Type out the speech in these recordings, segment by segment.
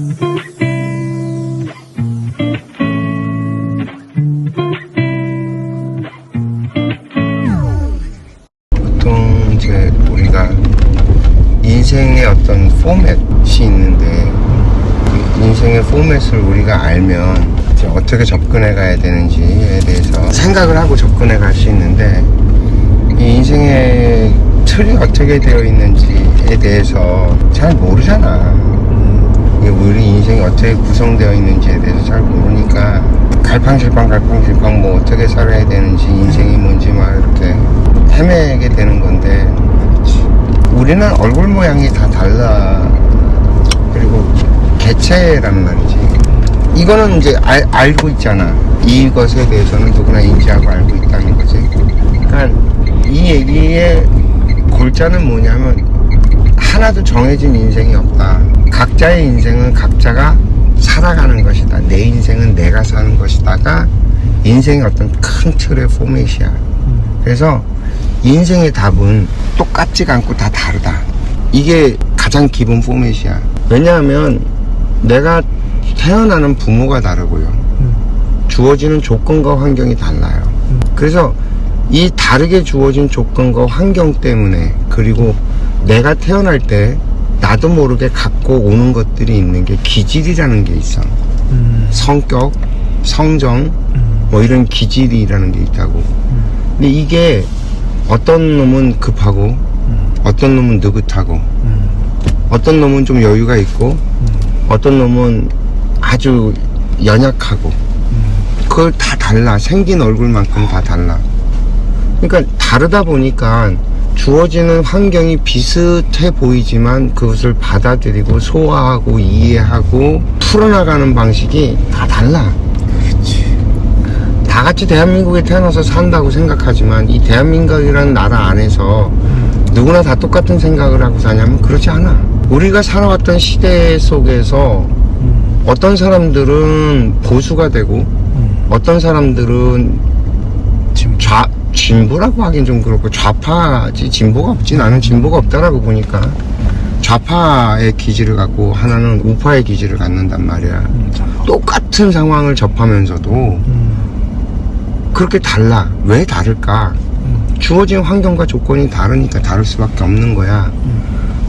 보통 이제 우리가 인생의 어떤 포맷이 있는데 그 인생의 포맷을 우리가 알면 이제 어떻게 접근해 가야 되는지에 대해서 생각을 하고 접근해 갈 수 있는데, 이 인생의 틀이 어떻게 되어 있는지에 대해서 잘 모르잖아. 우리 인생이 어떻게 구성되어 있는지에 대해서 잘 모르니까 갈팡질팡 뭐 어떻게 살아야 되는지, 인생이 뭔지 막 이렇게 헤매게 되는 건데, 우리는 얼굴 모양이 다 달라. 그리고 개체란 말이지. 이거는 이제 알고 있잖아. 이것에 대해서는 누구나 인지하고 알고 있다는 거지. 그러니까 이 얘기의 골자는 뭐냐면, 하나도 정해진 인생이 없다. 각자의 인생은 각자가 살아가는 것이다. 내 인생은 내가 사는 것이다가 인생의 어떤 큰 틀의 포맷이야. 그래서 인생의 답은 똑같지가 않고 다 다르다. 이게 가장 기본 포맷이야. 왜냐하면 내가 태어나는 부모가 다르고요, 주어지는 조건과 환경이 달라요. 그래서 이 다르게 주어진 조건과 환경 때문에, 그리고 내가 태어날 때 나도 모르게 갖고 오는 것들이 있는 게 기질이라는 게 있어. 성격, 성정, 뭐 이런 기질이라는 게 있다고. 근데 이게 어떤 놈은 급하고, 어떤 놈은 느긋하고, 어떤 놈은 좀 여유가 있고, 어떤 놈은 아주 연약하고, 그걸 다 달라. 생긴 얼굴만큼 다 달라. 그러니까 다르다 보니까 주어지는 환경이 비슷해 보이지만 그것을 받아들이고 소화하고 이해하고 풀어나가는 방식이 다 달라. 그렇지. 다 같이 대한민국에 태어나서 산다고 생각하지만, 이 대한민국이라는 나라 안에서 누구나 다 똑같은 생각을 하고 사냐면 그렇지 않아. 우리가 살아왔던 시대 속에서 어떤 사람들은 보수가 되고, 어떤 사람들은 진보라고 하긴 좀 그렇고 좌파지, 진보가 없지. 나는 진보가 없다라고 보니까 좌파의 기질을 갖고 하나는 우파의 기질을 갖는단 말이야. 똑같은 상황을 접하면서도 그렇게 달라. 왜 다를까? 주어진 환경과 조건이 다르니까 다를 수밖에 없는 거야.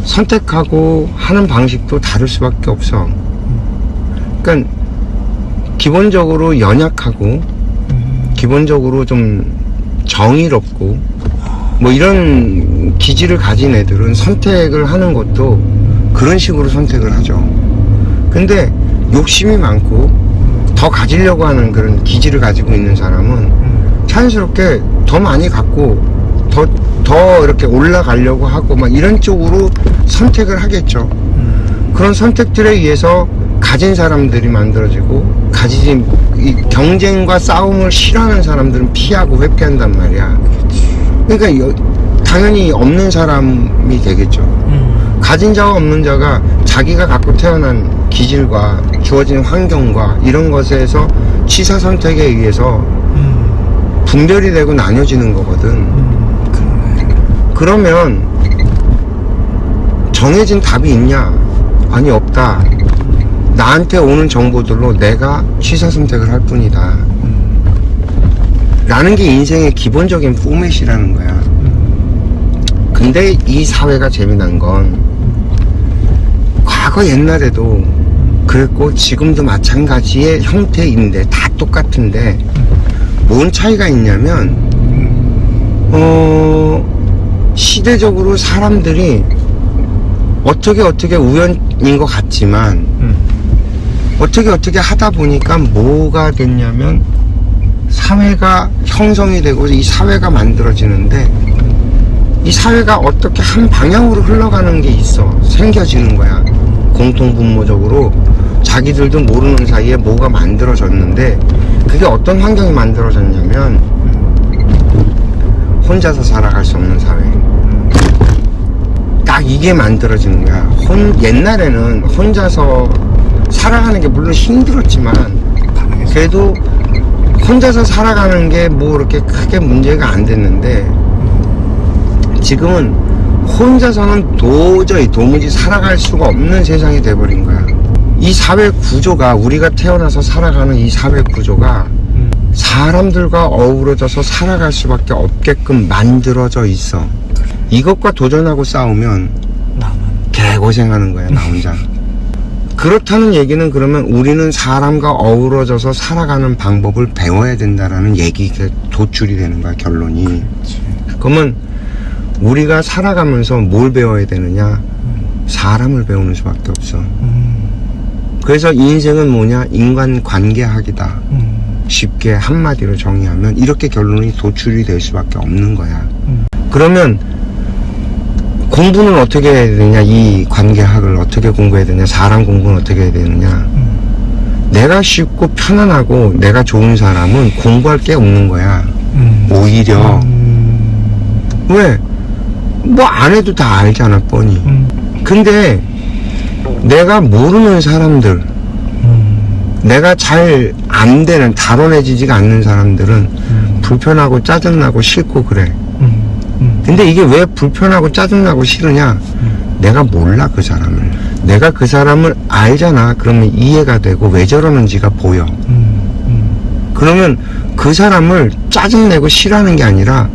선택하고 하는 방식도 다를 수밖에 없어. 그러니까 기본적으로 연약하고, 기본적으로 좀 정의롭고, 뭐 이런 기질을 가진 애들은 선택을 하는 것도 그런 식으로 선택을 하죠. 근데 욕심이 많고 더 가지려고 하는 그런 기질을 가지고 있는 사람은 자연스럽게 더 많이 갖고 더 이렇게 올라가려고 하고 막 이런 쪽으로 선택을 하겠죠. 그런 선택들에 의해서 가진 사람들이 만들어지고, 가지지, 이 경쟁과 싸움을 싫어하는 사람들은 피하고 회피한단 말이야. 그러니까 당연히 없는 사람이 되겠죠. 가진 자와 없는 자가 자기가 갖고 태어난 기질과 주어진 환경과 이런 것에서 취사 선택에 의해서 분별이 되고 나뉘어지는 거거든. 그러면 정해진 답이 있냐? 아니, 없다. 나한테 오는 정보들로 내가 취사 선택을 할 뿐이다. 라는 게 인생의 기본적인 포맷이라는 거야. 근데 이 사회가 재미난 건, 과거 옛날에도 그랬고 지금도 마찬가지의 형태인데 다 똑같은데, 뭔 차이가 있냐면, 시대적으로 사람들이 어떻게 우연인 것 같지만 어떻게 하다 보니까 뭐가 됐냐면, 사회가 형성이 되고 이 사회가 만들어지는데, 이 사회가 어떻게 한 방향으로 흘러가는 게 있어. 생겨지는 거야. 공통분모적으로 자기들도 모르는 사이에 뭐가 만들어졌는데, 그게 어떤 환경이 만들어졌냐면 혼자서 살아갈 수 없는 사회. 딱 이게 만들어지는 거야. 옛날에는 혼자서 살아가는 게 물론 힘들었지만, 그래도 혼자서 살아가는 게 뭐 이렇게 크게 문제가 안 됐는데, 지금은 혼자서는 도무지 살아갈 수가 없는 세상이 돼버린 거야. 이 사회 구조가, 우리가 태어나서 살아가는 이 사회 구조가 사람들과 어우러져서 살아갈 수밖에 없게끔 만들어져 있어. 이것과 도전하고 싸우면 개고생하는 거야, 나 혼자. 그렇다는 얘기는 그러면 우리는 사람과 어우러져서 살아가는 방법을 배워야 된다라는 얘기가 도출이 되는 거야, 결론이. 그러면 우리가 살아가면서 뭘 배워야 되느냐? 사람을 배우는 수밖에 없어. 그래서 인생은 뭐냐? 인간관계학이다. 쉽게 한마디로 정의하면 이렇게 결론이 도출이 될 수밖에 없는 거야. 그러면 공부는 어떻게 해야 되느냐? 이 관계학을 어떻게 공부해야 되느냐? 사람 공부는 어떻게 해야 되느냐? 내가 쉽고 편안하고 내가 좋은 사람은 공부할 게 없는 거야. 오히려. 왜? 뭐 안 해도 다 알잖아, 뻔히. 근데 내가 모르는 사람들, 내가 잘 안 되는, 다뤄내지지가 않는 사람들은 불편하고 짜증나고 싫고 그래. 근데 이게 왜 불편하고 짜증나고 싫으냐? 내가 몰라, 그 사람을. 내가 그 사람을 알잖아. 그러면 이해가 되고 왜 저러는지가 보여. 그러면 그 사람을 짜증내고 싫어하는 게 아니라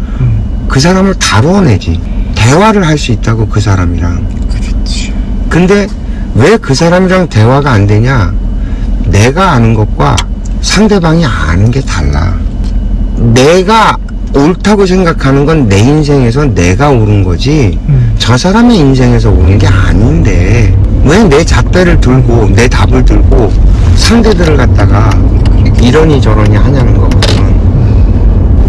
그 사람을 다루어내지. 대화를 할 수 있다고, 그 사람이랑. 그렇지. 근데 왜 그 사람이랑 대화가 안 되냐? 내가 아는 것과 상대방이 아는 게 달라. 내가 옳다고 생각하는 건 내 인생에서 내가 옳은 거지 저 사람의 인생에서 옳은 게 아닌데 왜 내 잣대를 들고 내 답을 들고 상대들을 갖다가 이러니 저러니 하냐는 거거든.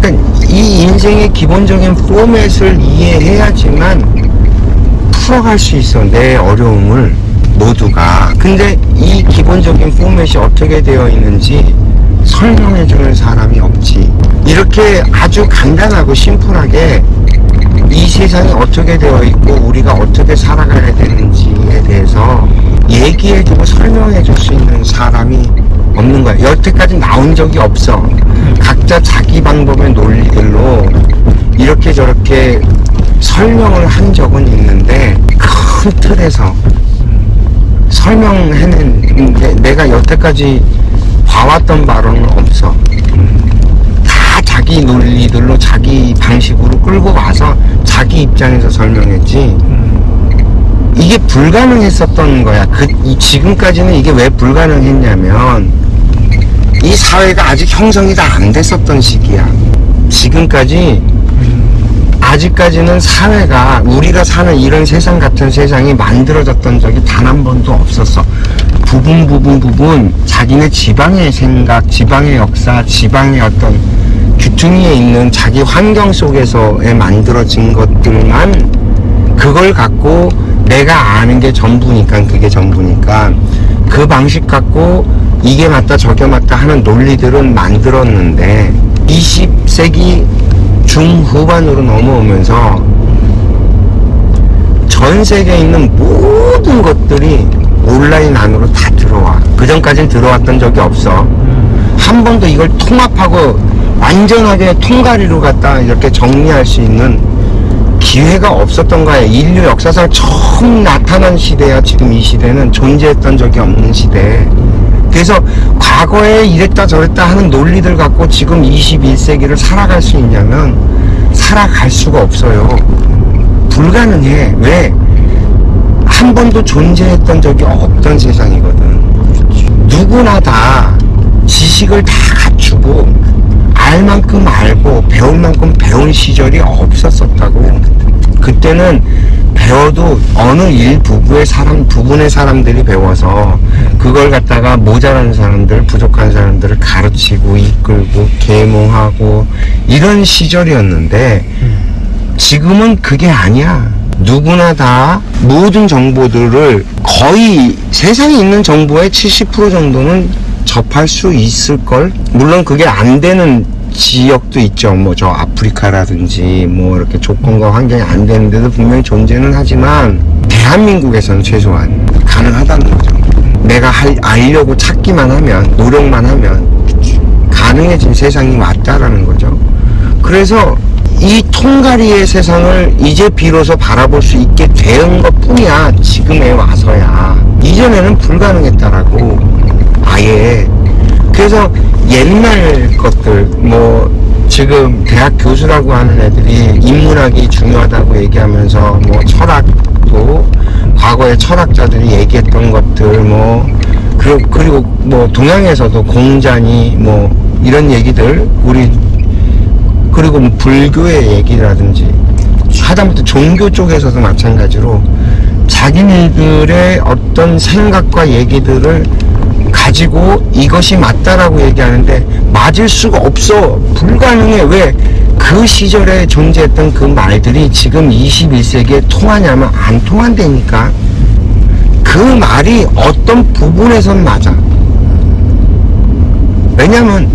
그러니까 이 인생의 기본적인 포맷을 이해해야지만 풀어갈 수 있어, 내 어려움을 모두가. 근데 이 기본적인 포맷이 어떻게 되어 있는지 설명해주는 사람이 없지. 이렇게 아주 간단하고 심플하게 이 세상이 어떻게 되어 있고 우리가 어떻게 살아가야 되는지에 대해서 얘기해주고 설명해줄 수 있는 사람이 없는 거야. 여태까지 나온 적이 없어. 각자 자기 방법의 논리들로 이렇게 저렇게 설명을 한 적은 있는데 큰 틀에서 설명해낸 내가 여태까지 봐왔던 바로는 없어. 다 자기 논리들로 자기 방식으로 끌고 와서 자기 입장에서 설명했지. 이게 불가능했었던 거야. 지금까지는 이게 왜 불가능했냐면 이 사회가 아직 형성이 다 안 됐었던 시기야. 지금까지 아직까지는 사회가 우리가 사는 이런 세상 같은 세상이 만들어졌던 적이 단 한 번도 없었어. 부분 자기네 지방의 생각, 지방의 역사, 지방의 어떤 귀퉁이에 있는 자기 환경 속에서에 만들어진 것들만 그걸 갖고 내가 아는 게 전부니까, 그게 전부니까 그 방식 갖고 이게 맞다 저게 맞다 하는 논리들은 만들었는데 20세기 중후반으로 넘어오면서 전 세계에 있는 모든 것들이 온라인 안으로 다 들어와. 그전까지는 들어왔던 적이 없어. 한 번도 이걸 통합하고 완전하게 통가리로 갖다 이렇게 정리할 수 있는 기회가 없었던 거야. 인류 역사상 처음 나타난 시대야. 지금 이 시대는 존재했던 적이 없는 시대. 그래서 과거에 이랬다 저랬다 하는 논리들 갖고 지금 21세기를 살아갈 수 있냐면 살아갈 수가 없어요. 불가능해. 왜? 한 번도 존재했던 적이 없던 세상이거든. 누구나 다 지식을 다 갖추고 알 만큼 알고 배울 만큼 배운 시절이 없었었다고. 그때는 배워도 어느 부분의 사람들이 배워서 그걸 갖다가 모자란 사람들, 부족한 사람들을 가르치고 이끌고 계몽하고 이런 시절이었는데 지금은 그게 아니야. 누구나 다 모든 정보들을 거의 세상에 있는 정보의 70% 정도는 접할 수 있을걸? 물론 그게 안 되는 지역도 있죠. 뭐 저 아프리카라든지 뭐 이렇게 조건과 환경이 안 되는데도 분명히 존재는 하지만 대한민국에서는 최소한 가능하다는 거죠. 내가 알려고 찾기만 하면, 노력만 하면 가능해진 세상이 왔다라는 거죠. 그래서 이 통가리의 세상을 이제 비로소 바라볼 수 있게 된 것 뿐이야. 지금에 와서야. 이전에는 불가능했다라고. 아예. 그래서 옛날 것들, 뭐 지금 대학 교수라고 하는 애들이 인문학이 중요하다고 얘기하면서 뭐 철학도 과거의 철학자들이 얘기했던 것들, 뭐 그리고 뭐 동양에서도 공자니 뭐 이런 얘기들, 우리 그리고 뭐 불교의 얘기라든지 하다못해 종교 쪽에서도 마찬가지로 자기네들의 어떤 생각과 얘기들을 가지고 이것이 맞다라고 얘기하는데 맞을 수가 없어. 불가능해. 왜? 그 시절에 존재했던 그 말들이 지금 21세기에 통하냐면 안 통한다니까. 그 말이 어떤 부분에선 맞아. 왜냐면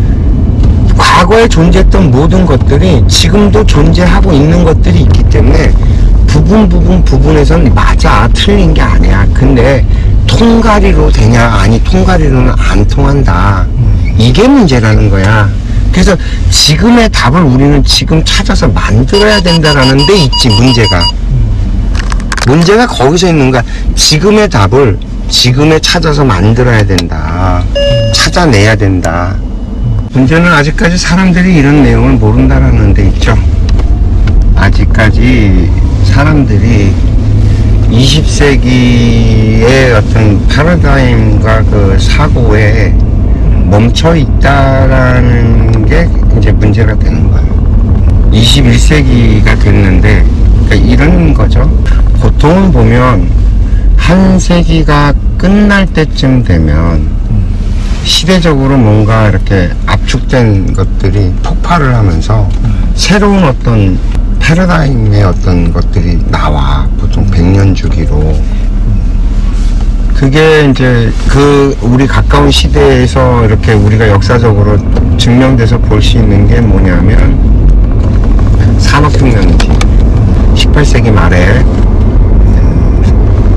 과거에 존재했던 모든 것들이 지금도 존재하고 있는 것들이 있기 때문에 부분에선 맞아. 틀린 게 아니야. 근데 통가리로 되냐? 아니, 통가리로는 안 통한다. 이게 문제라는 거야. 그래서 지금의 답을 우리는 지금 찾아서 만들어야 된다라는 데 있지, 문제가. 문제가 거기서 있는 거야. 지금의 답을 지금에 찾아서 만들어야 된다. 찾아내야 된다. 문제는 아직까지 사람들이 이런 내용을 모른다라는 데 있죠. 아직까지 사람들이 20세기의 어떤 패러다임과 그 사고에 멈춰 있다라는 게 이제 문제가 되는 거예요. 21세기가 됐는데, 그러니까 이런 거죠. 보통은 보면 한 세기가 끝날 때쯤 되면 시대적으로 뭔가 이렇게 압축된 것들이 폭발을 하면서 새로운 어떤 패러다임의 어떤 것들이 나와. 보통 100년 주기로. 그게 이제 그 우리 가까운 시대에서 이렇게 우리가 역사적으로 증명돼서 볼 수 있는 게 뭐냐면 산업혁명이지. 18세기 말에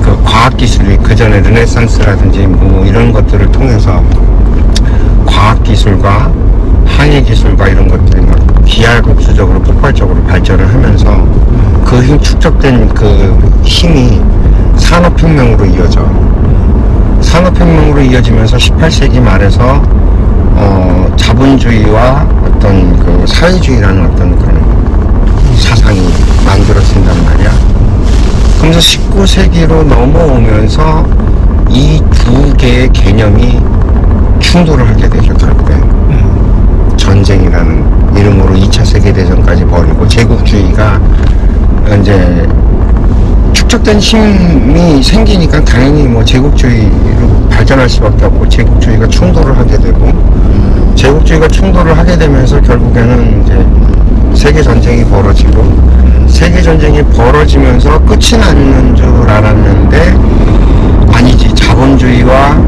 그 과학기술이 그 전에 르네상스라든지 뭐 이런 것들을 통해서 과학기술과 항해기술과 이런 것들이 막 기하급수적으로 폭발적으로 발전을 하면서 그 힘 축적된 그 힘이 산업혁명으로 이어져. 산업혁명으로 이어지면서 18세기 말에서 자본주의와 어떤 그 사회주의라는 어떤 그런 사상이 만들어진단 말이야. 그러면서 19세기로 넘어오면서 이 두 개의 개념이 충돌을 하게 되죠, 결국에. 전쟁이라는 이름으로 2차 세계대전까지 벌이고, 제국주의가 이제 축적된 힘이 생기니까 당연히 뭐 제국주의로 발전할 수밖에 없고, 제국주의가 충돌을 하게 되고, 제국주의가 충돌을 하게 되면서 결국에는 이제 세계전쟁이 벌어지고, 세계전쟁이 벌어지면서 끝이 나는 줄 알았는데 아니지. 자본주의와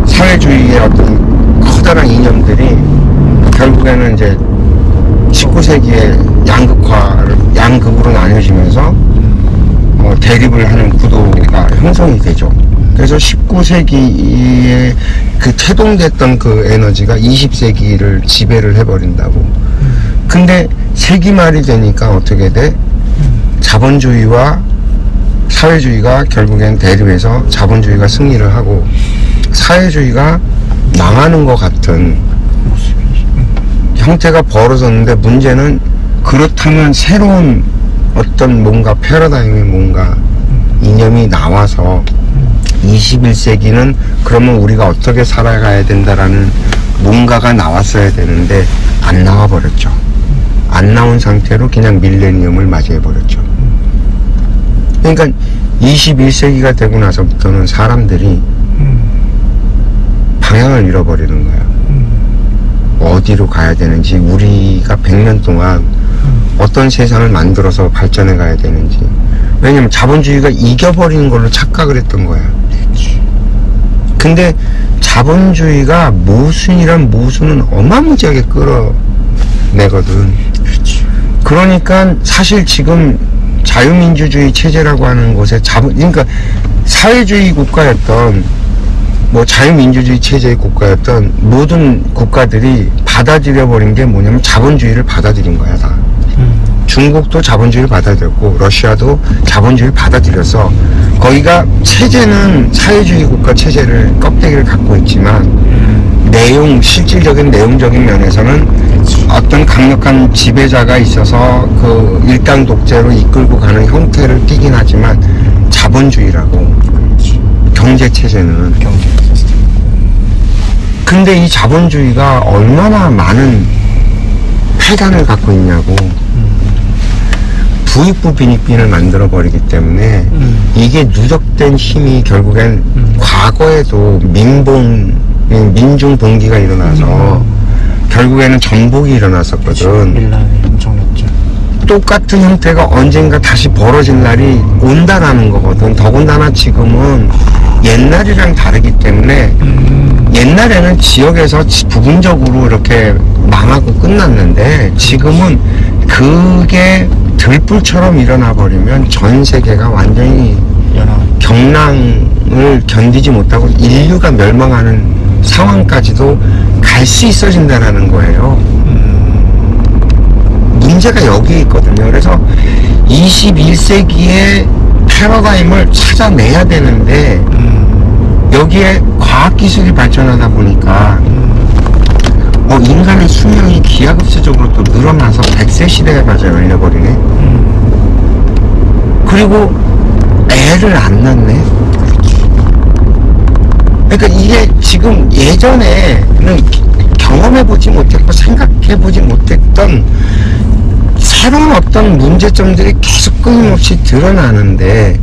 사회주의의 어떤 커다란 이념들이 결국에는 이제 19세기에 양극으로 나뉘어지면서 대립을 하는 구도가 형성이 되죠. 그래서 19세기에 그 태동됐던 그 에너지가 20세기를 지배를 해버린다고. 근데 세기 말이 되니까 어떻게 돼? 자본주의와 사회주의가 결국엔 대립해서 자본주의가 승리를 하고 사회주의가 망하는 것 같은 형태가 벌어졌는데, 문제는 그렇다면 새로운 어떤 뭔가 패러다임의 뭔가 이념이 나와서 21세기는 그러면 우리가 어떻게 살아가야 된다라는 뭔가가 나왔어야 되는데 안 나와버렸죠. 안 나온 상태로 그냥 밀레니엄을 맞이해버렸죠. 그러니까 21세기가 되고 나서부터는 사람들이 방향을 잃어버리는 거야. 어디로 가야 되는지, 우리가 100년 동안 어떤 세상을 만들어서 발전해 가야 되는지. 왜냐면 자본주의가 이겨버리는 걸로 착각을 했던 거야. 근데 자본주의가 모순이란 모순은 어마무지하게 끌어내거든. 그러니까 사실 지금 자유민주주의 체제라고 하는 곳에 그러니까 사회주의 국가였던 뭐 자유민주주의 체제의 국가였던 모든 국가들이 받아들여버린 게 뭐냐면 자본주의를 받아들인 거야 다. 중국도 자본주의를 받아들였고 러시아도 자본주의를 받아들여서 거기가 체제는 사회주의 국가 체제를 껍데기를 갖고 있지만 실질적인 내용적인 면에서는 어떤 강력한 지배자가 있어서 그 일당 독재로 이끌고 가는 형태를 띠긴 하지만 자본주의라고 경제체제는 근데 이 자본주의가 얼마나 많은 폐단을 갖고 있냐고 부익부 빈익빈을 만들어버리기 때문에 이게 누적된 힘이 결국엔 과거에도 민중봉기가 일어나서 결국에는 전복이 일어났었거든. 밀란이 엄청났죠. 똑같은 형태가 언젠가 다시 벌어질 날이 온다라는 거거든. 더군다나 지금은 옛날이랑 다르기 때문에 옛날에는 지역에서 부분적으로 이렇게 망하고 끝났는데 지금은 그게 들불처럼 일어나 버리면 전 세계가 완전히 경랑을 견디지 못하고 인류가 멸망하는 상황까지도 갈 수 있어진다는 거예요. 문제가 여기에 있거든요. 그래서 21세기의 패러다임을 찾아내야 되는데 여기에 과학기술이 발전하다 보니까 인간의 수명이 기하급수적으로 또 늘어나서 100세 시대에 맞아 열려버리네. 그리고 애를 안 낳네. 그러니까 이게 지금 예전에는 경험해보지 못했고 생각해보지 못했던 새로운 어떤 문제점들이 계속 끊임없이 드러나는데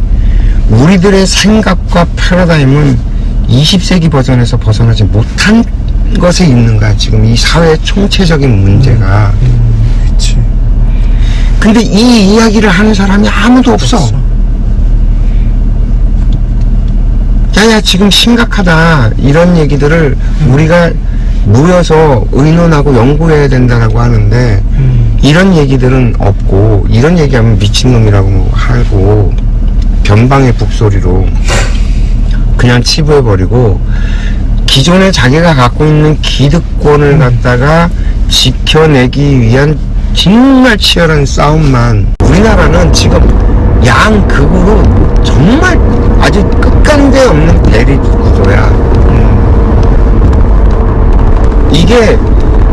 우리들의 생각과 패러다임은 20세기 버전에서 벗어나지 못한 것에 있는가 지금 이 사회의 총체적인 문제가. 그치. 근데 이 이야기를 하는 사람이 아무도 없어. 야야 지금 심각하다 이런 얘기들을 우리가 모여서 의논하고 연구해야 된다라고 하는데 이런 얘기들은 없고 이런 얘기하면 미친놈이라고 하고 변방의 북소리로 그냥 치부해버리고 기존에 자기가 갖고 있는 기득권을 갖다가 지켜내기 위한 정말 치열한 싸움만. 우리나라는 지금 양극으로 정말 아주 끝간데 없는 대립 구도야. 이게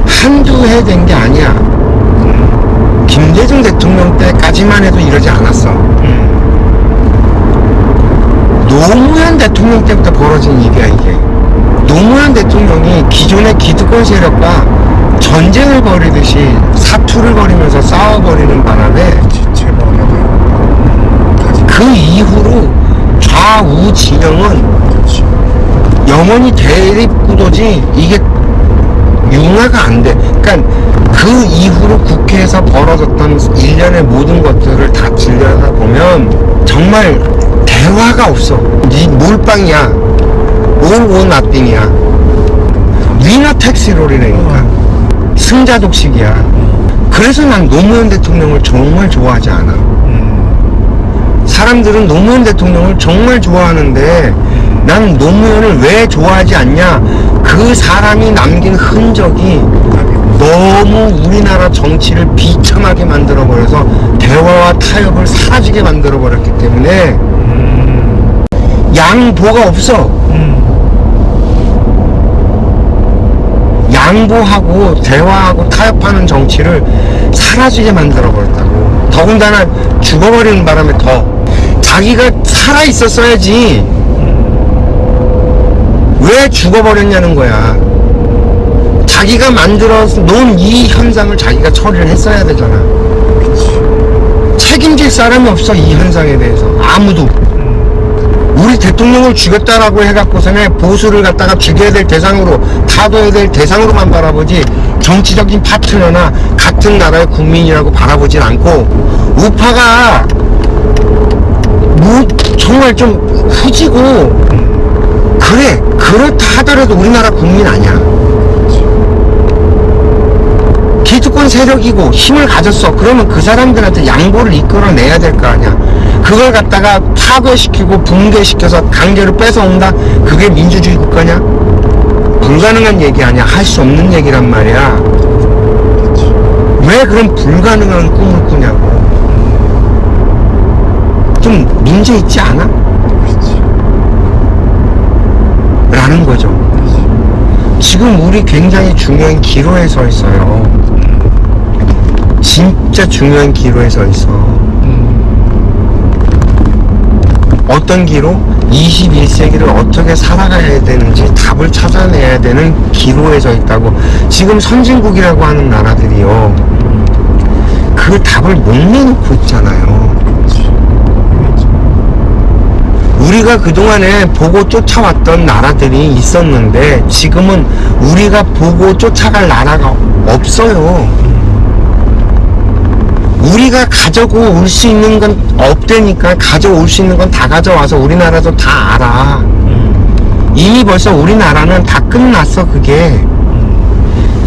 한두 해 된 게 아니야. 김대중 대통령 때까지만 해도 이러지 않았어. 노무현 대통령 때부터 벌어진 일이야 이게. 노무현 대통령이 기존의 기득권 세력과 전쟁을 벌이듯이 사투를 벌이면서 싸워버리는 바람에 그 이후로 좌우 진영은 영원히 대립 구도지 이게 융화가 안 돼. 그러니까 그 이후로 국회에서 벌어졌던 일련의 모든 것들을 다 들여다보면 정말 대화가 없어. 네 몰빵이야. all or nothing이야. 위너 택시롤이라니까. 승자 독식이야. 그래서 난 노무현 대통령을 정말 좋아하지 않아. 사람들은 노무현 대통령을 정말 좋아하는데 난 노무현을 왜 좋아하지 않냐. 그 사람이 남긴 흔적이 너무 우리나라 정치를 비참하게 만들어버려서 대화와 타협을 사라지게 만들어버렸기 때문에 양보가 없어. 양보하고 대화하고 타협하는 정치를 사라지게 만들어버렸다고. 더군다나 죽어버리는 바람에 더 자기가 살아있었어야지 왜 죽어버렸냐는 거야. 자기가 만들어 놓은 이 현상을 자기가 처리를 했어야 되잖아. 책임질 사람이 없어 이 현상에 대해서. 아무도. 우리 대통령을 죽였다라고 해갖고서는 보수를 갖다가 죽여야 될 대상으로 타도해야 될 대상으로만 바라보지 정치적인 파트너나 같은 나라의 국민이라고 바라보진 않고 우파가 뭐 정말 좀 후지고 그래 그렇다 하더라도 우리나라 국민 아니야. 기득권 세력이고 힘을 가졌어. 그러면 그 사람들한테 양보를 이끌어내야 될 거 아니야. 그걸 갖다가 파괴시키고 붕괴시켜서 강제로 뺏어온다? 그게 민주주의 국가냐? 불가능한 얘기 아니야. 할 수 없는 얘기란 말이야. 왜 그런 불가능한 꿈을 꾸냐고. 좀 문제 있지 않아? 라는 거죠. 지금 우리 굉장히 중요한 기로에 서 있어요. 진짜 중요한 기로에 서 있어. 어떤 기로? 21세기를 어떻게 살아가야 되는지 답을 찾아내야 되는 기로에 서 있다고. 지금 선진국이라고 하는 나라들이요, 그 답을 못 내놓고 있잖아요. 우리가 그동안에 보고 쫓아왔던 나라들이 있었는데 지금은 우리가 보고 쫓아갈 나라가 없어요. 우리가 가져올 수 있는 건 없다니까. 가져올 수 있는 건 다 가져와서 우리나라도 다 알아. 이미 벌써 우리나라는 다 끝났어. 그게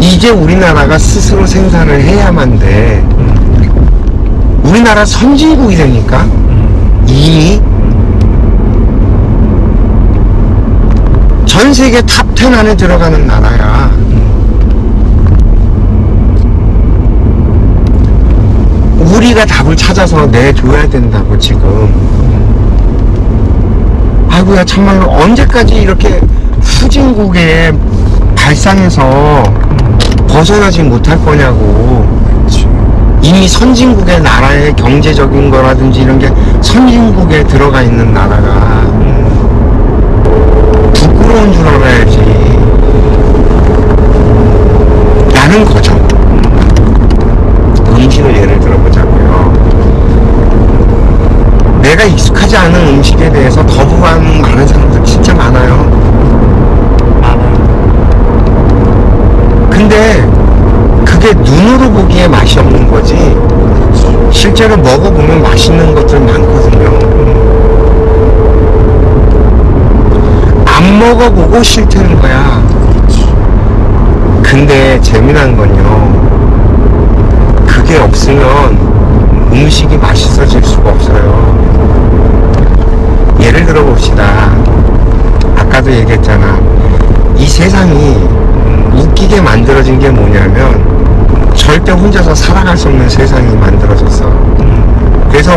이제 우리나라가 스스로 생산을 해야만 돼. 우리나라 선진국이 되니까 이미 전 세계 탑10 안에 들어가는 나라야. 우리가 답을 찾아서 내줘야 된다고 지금. 아이고야 참말로 언제까지 이렇게 후진국에 발상해서 벗어나지 못할 거냐고. 이미 선진국의 나라의 경제적인 거라든지 이런 게 선진국에 들어가 있는 나라가 부끄러운 줄 알아야지 라는 거죠. 음식을 예를 들어보자고요. 내가 익숙하지 않은 음식에 대해서 거부감 많은 사람들 진짜 많아요. 근데 그게 눈으로 보기에 맛이 없는 거지 실제로 먹어보면 맛있는 것들 많거든요. 안 먹어보고 싫다는 거야. 근데 재미난 건요, 그게 없으면 음식이 맛있어질 수가 없어요. 예를 들어 봅시다. 아까도 얘기했잖아. 이 세상이 웃기게 만들어진 게 뭐냐면 절대 혼자서 살아갈 수 없는 세상이 만들어졌어. 그래서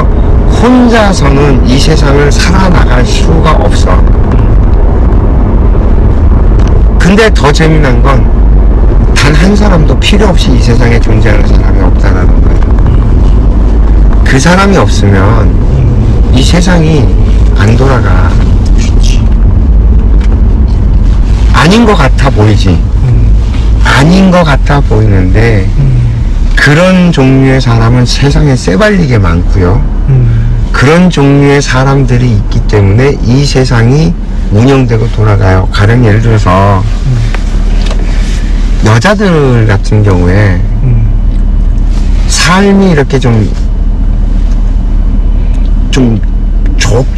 혼자서는 이 세상을 살아나갈 수가 없어. 근데 더 재미난 건 단 한 사람도 필요 없이 이 세상에 존재하는 사람이 없다는 거예요. 그 사람이 없으면 이 세상이 안 돌아가. 아닌 것 같아 보이지. 아닌 것 같아 보이는데 그런 종류의 사람은 세상에 쎄발리게 많고요. 그런 종류의 사람들이 있기 때문에 이 세상이 운영되고 돌아가요. 가령 예를 들어서 여자들 같은 경우에 삶이 이렇게 좀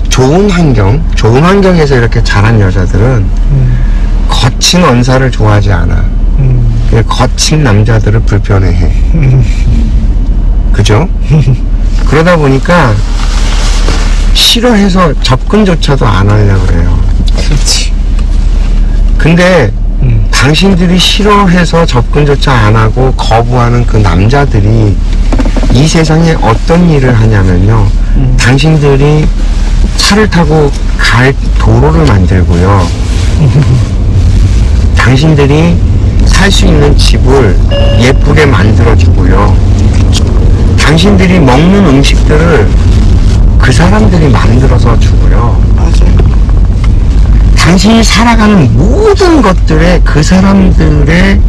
좋은 환경에서 이렇게 자란 여자들은 거친 언사를 좋아하지 않아. 그냥 거친 남자들을 불편해해. 그죠? 그러다 보니까 싫어해서 접근조차도 안 하려고 그래요. 그렇지. 근데 당신들이 싫어해서 접근조차 안 하고 거부하는 그 남자들이 이 세상에 어떤 일을 하냐면요, 당신들이 차를 타고 갈 도로를 만들고요, 당신들이 살 수 있는 집을 예쁘게 만들어주고요, 당신들이 먹는 음식들을 그 사람들이 만들어서 주고요. 맞아요. 당신이 살아가는 모든 것들에 그 사람들의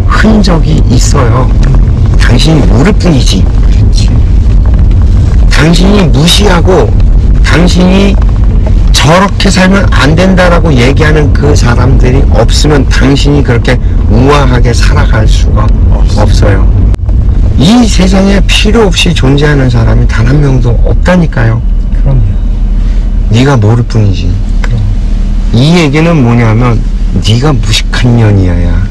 흔적이 있어요. 당신이 모를 뿐이지. 당신이 무시하고 당신이 저렇게 살면 안 된다라고 얘기하는 그 사람들이 없으면 당신이 그렇게 우아하게 살아갈 수가 없어요. 이 세상에 필요 없이 존재하는 사람이 단 한 명도 없다니까요. 그럼요. 네가 모를 뿐이지. 그럼. 이 얘기는 뭐냐면 네가 무식한 년이야. 야.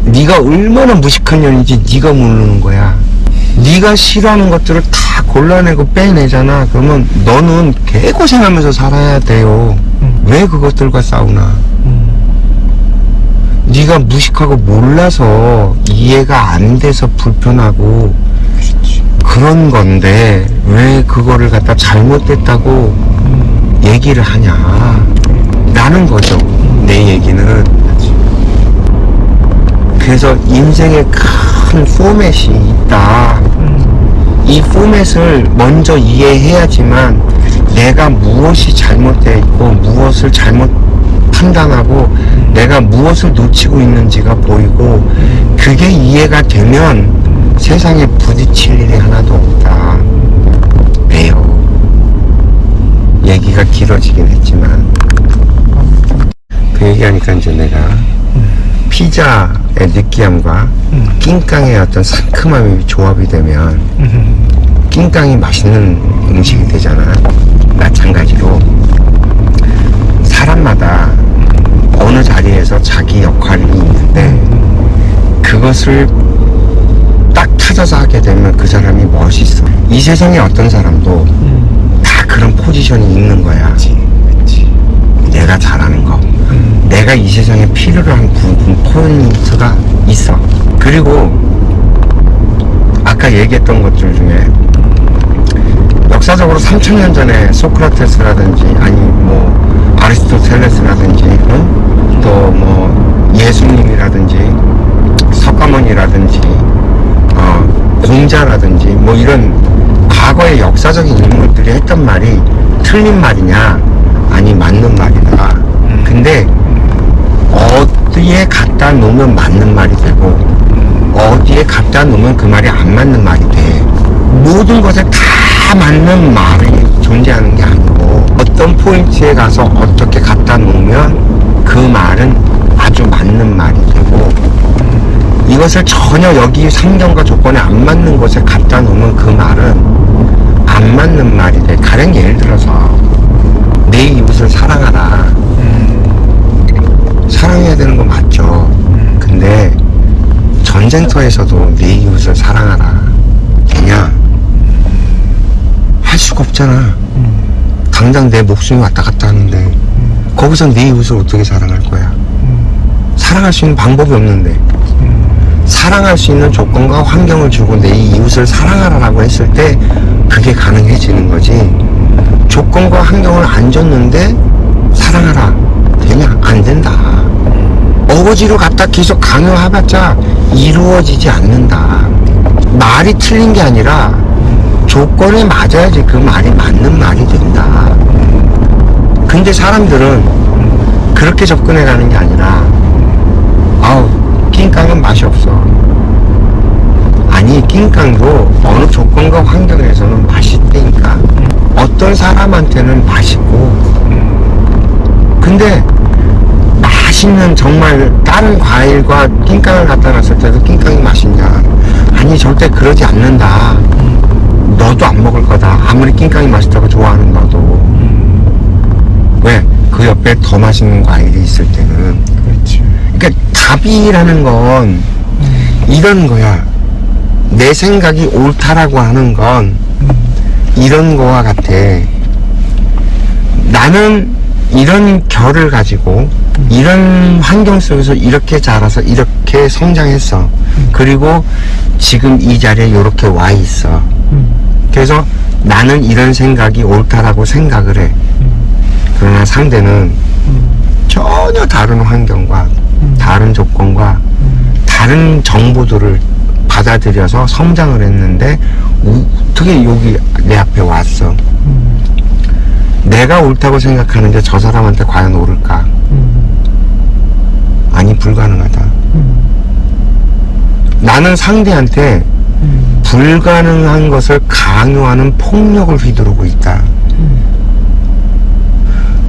네가 얼마나 무식한 년인지 네가 모르는 거야. 네가 싫어하는 것들을 다 골라내고 빼내잖아. 그러면 너는 개고생하면서 살아야 돼요. 왜 그것들과 싸우나? 네가 무식하고 몰라서 이해가 안 돼서 불편하고 그런 건데 왜 그거를 갖다 잘못됐다고 얘기를 하냐? 라는 거죠. 내 얘기는. 그래서 인생에 큰 포맷이 있다. 이 포맷을 먼저 이해해야지만 내가 무엇이 잘못되어 있고 무엇을 잘못 판단하고 내가 무엇을 놓치고 있는지가 보이고 그게 이해가 되면 세상에 부딪힐 일이 하나도 없다. 왜요? 얘기가 길어지긴 했지만 그 얘기하니까 이제 내가 피자의 느끼함과 낑깡의 어떤 상큼함이 조합이 되면 낑깡이 맛있는 음식이 되잖아. 마찬가지로 사람마다 어느 자리에서 자기 역할이 있는데 그것을 딱 찾아서 하게 되면 그 사람이 멋있어. 이 세상에 어떤 사람도 다 그런 포지션이 있는 거야. 그치. 내가 잘하는 거. 내가 이 세상에 필요로 한 부분 포인트가 있어. 그리고 아까 얘기했던 것들 중에 역사적으로 3000년 전에 소크라테스라든지 아니 뭐 아리스토텔레스라든지 또 뭐 예수님이라든지 석가모니라든지 공자라든지 뭐 이런 과거의 역사적인 인물들이 했던 말이 틀린 말이냐? 아니 맞는 말이다. 근데 어디에 갖다 놓으면 맞는 말이 되고 어디에 갖다 놓으면 그 말이 안 맞는 말이 돼. 모든 것에 다 맞는 말이 존재하는 게 아니고 어떤 포인트에 가서 어떻게 갖다 놓으면 그 말은 아주 맞는 말이 되고 이것을 전혀 여기 상경과 조건에 안 맞는 곳에 갖다 놓으면 그 말은 안 맞는 말이 돼. 가령 예를 들어서 내 이웃을 사랑하라. 사랑해야 되는 거 맞죠. 근데 전쟁터에서도 내 이웃을 사랑하라 되냐? 할 수가 없잖아. 당장 내 목숨이 왔다 갔다 하는데 거기서 내 이웃을 어떻게 사랑할 거야? 사랑할 수 있는 방법이 없는데 사랑할 수 있는 조건과 환경을 주고 내 이웃을 사랑하라라고 했을 때 그게 가능해지는 거지. 조건과 환경을 안 줬는데 사랑하라 되냐? 안 된다. 어거지로 갖다 계속 강요해봤자 이루어지지 않는다. 말이 틀린 게 아니라 조건에 맞아야지 그 말이 맞는 말이 된다. 근데 사람들은 그렇게 접근해가는 게 아니라 아우 낑깡은 맛이 없어. 아니 낑깡도 어느 조건과 환경에서는 맛있다니까. 어떤 사람한테는 맛있고 근데 맛있는 정말 다른 과일과 낑깡을 갖다 놨을 때도 낑깡이 맛있냐? 아니 절대 그러지 않는다. 너도 안 먹을 거다. 아무리 낑깡이 맛있다고 좋아하는 너도. 왜? 그 옆에 더 맛있는 과일이 있을 때는. 그렇지. 그러니까 답이라는 건 이런 거야. 내 생각이 옳다라고 하는 건 이런 거와 같아. 나는 이런 결을 가지고 이런 환경 속에서 이렇게 자라서 이렇게 성장했어. 그리고 지금 이 자리에 이렇게 와 있어. 그래서 나는 이런 생각이 옳다라고 생각을 해. 그러나 상대는 전혀 다른 환경과 다른 조건과 다른 정보들을 받아들여서 성장을 했는데 어떻게 여기 내 앞에 왔어. 내가 옳다고 생각하는데 저 사람한테 과연 옳을까? 아니 불가능하다. 나는 상대한테 불가능한 것을 강요하는 폭력을 휘두르고 있다.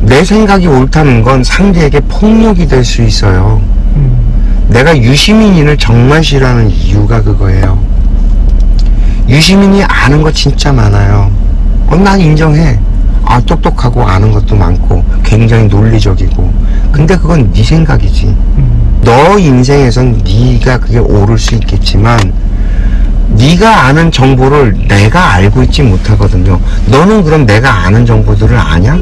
내 생각이 옳다는 건 상대에게 폭력이 될 수 있어요. 내가 유시민이를 정말 싫어하는 이유가 그거예요. 유시민이 아는 거 진짜 많아요. 난 인정해. 똑똑하고 아는 것도 많고 굉장히 논리적이고. 근데 그건 네 생각이지. 너 인생에선 네가 그게 옳을 수 있겠지만 네가 아는 정보를 내가 알고 있지 못하거든요. 너는 그럼 내가 아는 정보들을 아냐?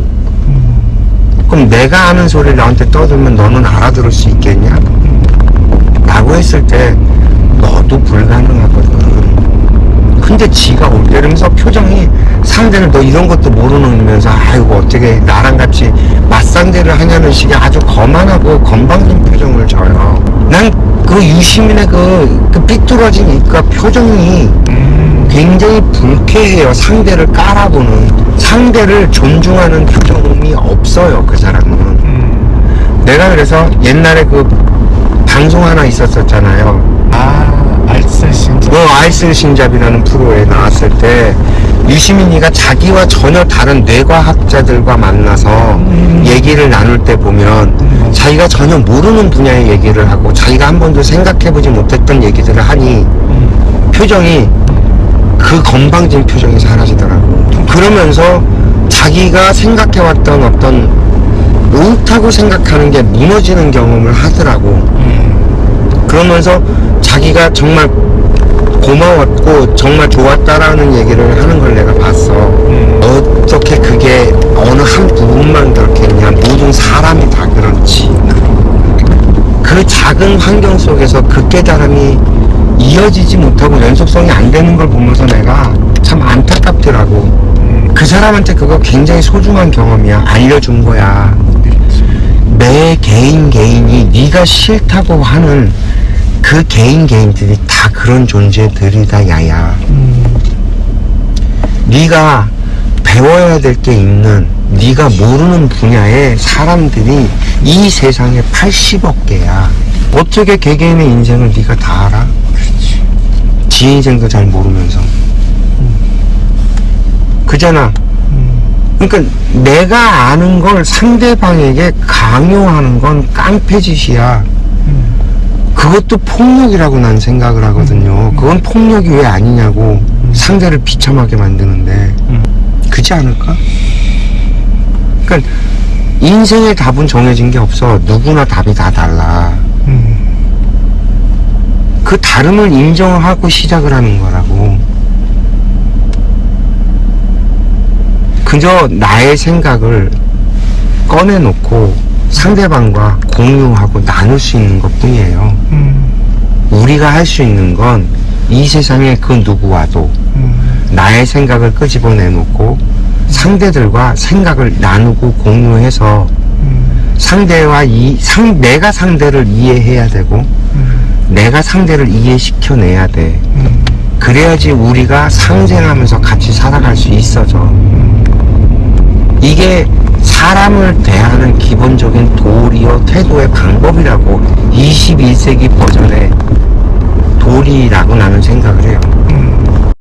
그럼 내가 아는 소리를 나한테 떠들면 너는 알아들을 수 있겠냐? 라고 했을 때 너도 불가능하거든. 근데 지가 올 때면서 표정이 상대는 너 이런 것도 모르면서 아이고 어떻게 나랑 같이 맞상대를 하냐는 식의 아주 거만하고 건방진 표정을 져요. 난 그 유시민의 그 삐뚤어진 입과 표정이 굉장히 불쾌해요. 상대를 깔아보는, 상대를 존중하는 표정이 없어요, 그 사람은. 내가 그래서 옛날에 그 방송 하나 있었었잖아요. 알쓸 신자. 알쓸 신잡이라는 프로에 나왔을 때 유시민이가 자기와 전혀 다른 뇌과학자들과 만나서 얘기를 나눌 때 보면 자기가 전혀 모르는 분야의 얘기를 하고 자기가 한 번도 생각해보지 못했던 얘기들을 하니 표정이, 그 건방진 표정이 사라지더라고. 그러면서 자기가 생각해왔던 어떤 옳다고 생각하는 게 무너지는 경험을 하더라고. 그러면서 자기가 정말 고마웠고 정말 좋았다라는 얘기를 하는 걸 내가 봤어. 어떻게 그게 어느 한 부분만 그렇겠냐. 모든 사람이 다 그렇지. 그 작은 환경 속에서 그 깨달음이 이어지지 못하고 연속성이 안 되는 걸 보면서 내가 참 안타깝더라고. 그 사람한테 그거 굉장히 소중한 경험이야. 알려준 거야. 매 개인이 네가 싫다고 하는 그 개인들이 다 그런 존재들이다, 야야. 네가 배워야 될 게 있는, 네가 모르는 분야의 사람들이 이 세상에 80억 개야. 어떻게 개개인의 인생을 네가 다 알아? 그렇지. 지 인생도 잘 모르면서. 그잖아. 그러니까 내가 아는 걸 상대방에게 강요하는 건 깡패짓이야. 그것도 폭력이라고 난 생각을 하거든요. 그건 폭력이 왜 아니냐고. 상대를 비참하게 만드는데. 그지 않을까? 그러니까 인생의 답은 정해진 게 없어. 누구나 답이 다 달라. 그 다름을 인정하고 시작을 하는 거라고. 그저 나의 생각을 꺼내놓고 상대방과 공유하고 나눌 수 있는 것 뿐이에요. 우리가 할 수 있는 건 이 세상의 그 누구와도 나의 생각을 끄집어내놓고 상대들과 생각을 나누고 공유해서 상대와 내가 상대를 이해해야 되고 내가 상대를 이해시켜내야 돼. 그래야지 우리가 상생하면서 같이 살아갈 수 있어져. 이게 사람을 대하는 기본적인 도리어 태도의 방법이라고 21세기 버전의 도리라고 나는 생각을 해요.